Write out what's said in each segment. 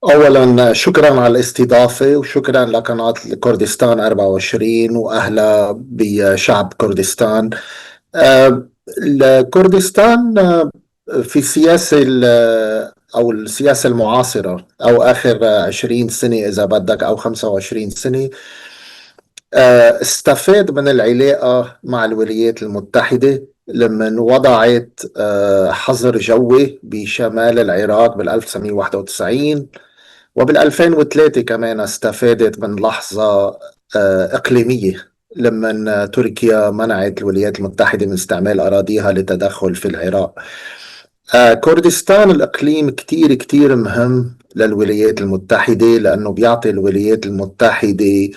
أولا شكرا على الاستضافة وشكرا لقناة كردستان 24 وأهلا بشعب كردستان. كردستان في السياسة أو السياسة المعاصرة أو آخر 20 سنة إذا بدك أو 25 سنة، استفاد من العلاقة مع الولايات المتحدة لما وضعت حظر جوي بشمال العراق بال 1991، وبال 2003 كمان استفادت من لحظة إقليمية لما تركيا منعت الولايات المتحدة من استعمال أراضيها للتدخل في العراق. كردستان الإقليم كتير كتير مهم للولايات المتحدة لأنه بيعطي الولايات المتحدة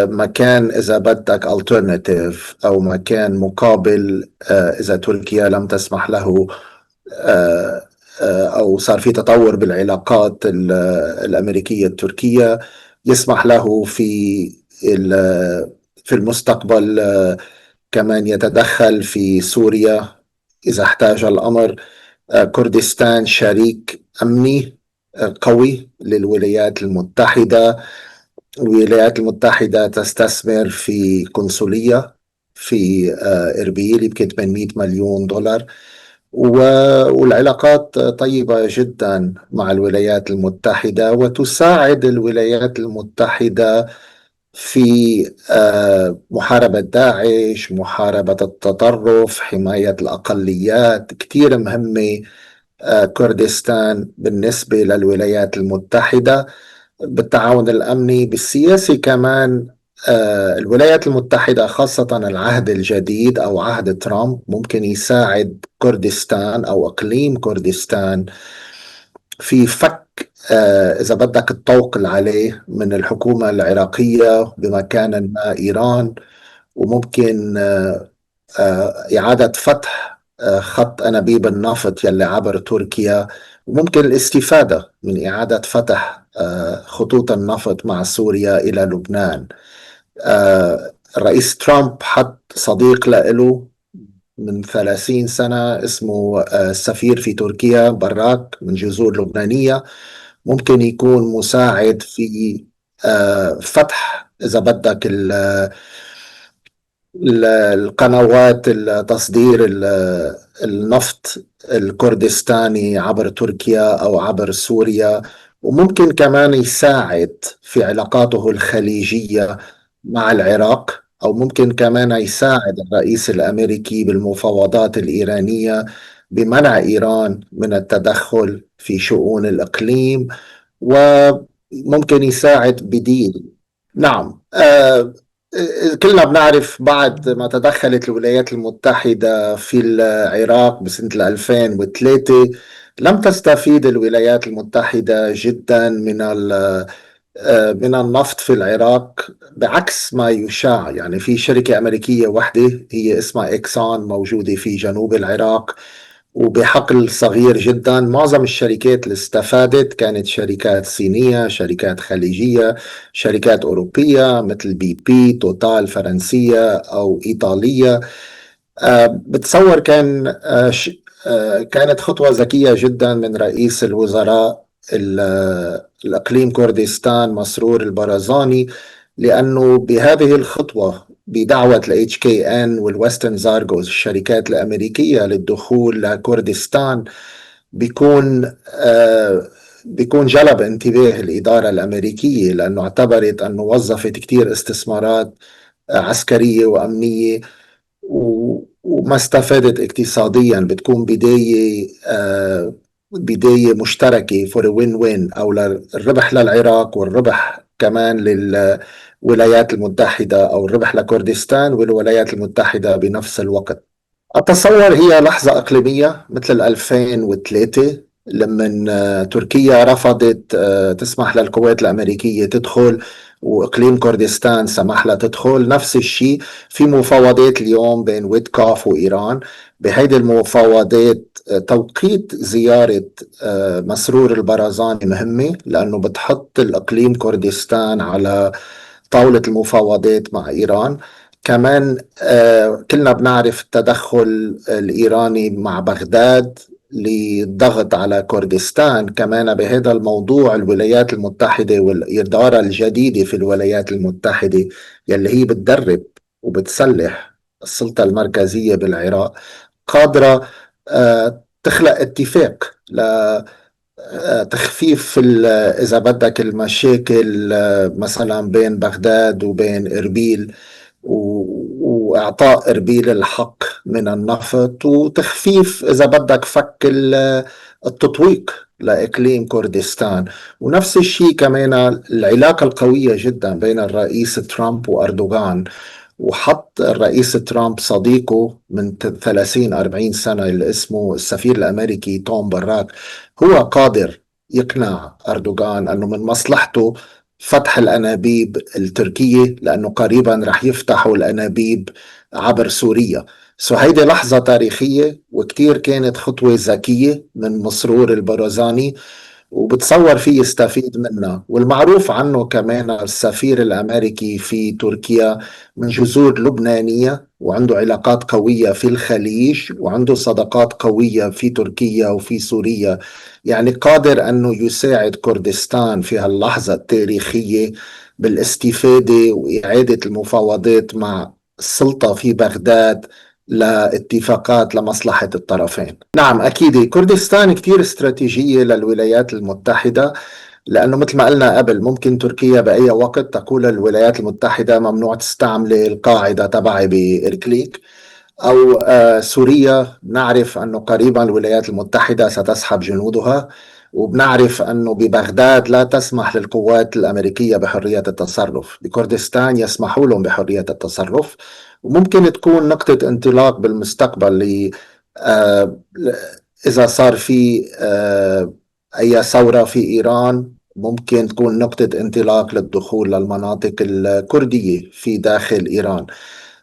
مكان إذا بدك alternative أو مكان مقابل، إذا تركيا لم تسمح له، آه، أو صار في تطور بالعلاقات الأمريكية التركية، يسمح له في المستقبل كمان يتدخل في سوريا إذا احتاج الأمر. كردستان شريك أمني قوي للولايات المتحدة. الولايات المتحدة تستثمر في قنصلية في إربيل يمكن 800 مليون دولار، والعلاقات طيبة جدا مع الولايات المتحدة، وتساعد الولايات المتحدة في محاربة داعش، محاربة التطرف، حماية الأقليات كثير مهمة. كردستان بالنسبة للولايات المتحدة بالتعاون الأمني بالسياسي كمان. الولايات المتحدة خاصة العهد الجديد أو عهد ترامب ممكن يساعد كردستان أو إقليم كردستان في فك إذا بدك الطوق اللي عليه من الحكومة العراقية بمكان ما إيران، وممكن إعادة فتح خط أنابيب النفط يلي عبر تركيا، وممكن الاستفادة من إعادة فتح خطوط النفط مع سوريا إلى لبنان. الرئيس ترامب حط صديق له من 30 سنة اسمه السفير في تركيا براك من جذور لبنانية، ممكن يكون مساعد في فتح إذا بدك القنوات التصدير النفط الكردستاني عبر تركيا أو عبر سوريا، وممكن كمان يساعد في علاقاته الخليجية مع العراق، أو ممكن كمان يساعد الرئيس الأمريكي بالمفاوضات الإيرانية بمنع إيران من التدخل في شؤون الإقليم، وممكن يساعد بديل. نعم. كلنا بنعرف بعد ما تدخلت الولايات المتحدة في العراق بسنة 2003 لم تستفيد الولايات المتحدة جدا من النفط في العراق، بعكس ما يشاع. يعني في شركة أمريكية واحدة هي اسمها إكسان موجودة في جنوب العراق وبحقل صغير جدا. معظم الشركات اللي استفادت كانت شركات صينية، شركات خليجية، شركات أوروبية مثل بي بي، توتال فرنسية أو إيطالية. بتصور كانت خطوة ذكية جدا من رئيس الوزراء الأقليم كردستان مسرور البرزاني، لأنه بهذه الخطوة بدعوة ل HKN والويسترن زارجوز الشركات الأمريكية للدخول لكردستان، بيكون بيكون جلب انتباه الإدارة الأمريكية، لأنه اعتبرت أنه وظفت كتير استثمارات عسكرية وأمنية وما استفادت اقتصاديا. بتكون بداية مشتركة فور وين وين، أو الربح للعراق والربح كمان للولايات المتحدة، أو الربح لكردستان والولايات المتحدة بنفس الوقت. أتصور هي لحظة إقليمية مثل 2003 لما تركيا رفضت تسمح للقوات الأمريكية تدخل، وإقليم كردستان سمح لها تدخل. نفس الشيء في مفاوضات اليوم بين ويتكوف وإيران. بهيدي المفاوضات توقيت زيارة مسرور البرزاني مهمة، لأنه بتحط الإقليم كردستان على طاولة المفاوضات مع إيران. كمان كلنا بنعرف التدخل الإيراني مع بغداد للضغط على كردستان. كمان بهذا الموضوع الولايات المتحدة والإدارة الجديدة في الولايات المتحدة يلي هي بتدرب وبتسلح السلطة المركزية بالعراق قادرة تخلق اتفاق لتخفيف إذا بدك المشاكل مثلا بين بغداد وبين إربيل، وإعطاء إربيل الحق من النفط، وتخفيف إذا بدك فك التطويق لإقليم كردستان. ونفس الشيء كمان العلاقة القوية جدا بين الرئيس ترامب وأردوغان، وحط الرئيس ترامب صديقه من 30 40 سنة اللي اسمه السفير الأمريكي توم براك. هو قادر يقنع أردوغان أنه من مصلحته فتح الأنابيب التركية، لأنه قريبا رح يفتحوا الأنابيب عبر سوريا. هيدي لحظة تاريخية، وكتير كانت خطوة ذكية من مسرور البرزاني، وبتصور فيه يستفيد منها. والمعروف عنه كمان السفير الأمريكي في تركيا من جذور لبنانية، وعنده علاقات قوية في الخليج، وعنده صداقات قوية في تركيا وفي سوريا. يعني قادر أنه يساعد كردستان في هاللحظة التاريخية بالاستفادة وإعادة المفاوضات مع السلطة في بغداد لاتفاقات لمصلحة الطرفين. نعم أكيد كردستان كتير استراتيجية للولايات المتحدة، لأنه مثل ما قلنا قبل ممكن تركيا بأي وقت تقول للولايات المتحدة ممنوع تستعمل القاعدة تبعي بإركليك. أو سوريا، نعرف أنه قريبا الولايات المتحدة ستسحب جنودها، وبنعرف أنه ببغداد لا تسمح للقوات الأمريكية بحرية التصرف. بكردستان يسمحوا لهم بحرية التصرف، وممكن تكون نقطة انطلاق بالمستقبل آه، إذا صار في أي ثورة في إيران، ممكن تكون نقطة انطلاق للدخول للمناطق الكردية في داخل إيران.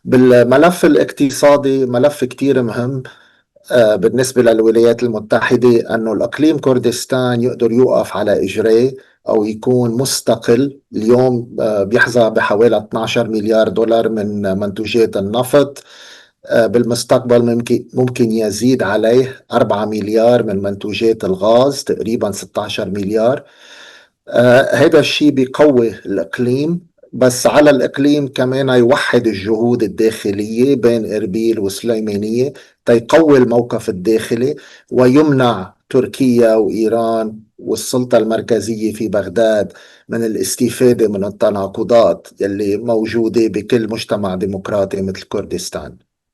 بالملف الاقتصادي ملف كتير مهم بالنسبة للولايات المتحدة، أنه الأقليم كردستان يقدر يوقف على إجريه أو يكون مستقل. اليوم بيحظى بحوالي 12 مليار دولار من منتوجات النفط. بالمستقبل ممكن يزيد عليه 4 مليار من منتوجات الغاز، تقريبا 16 مليار. هذا الشيء بيقوي الإقليم، بس على الإقليم كمان يوحد الجهود الداخلية بين إربيل وسليمانية تيقوي الموقف الداخلي، ويمنع تركيا وإيران والسلطة المركزية في بغداد من الاستفادة من التناقضات يلي موجودة بكل مجتمع ديمقراطي مثل كردستان.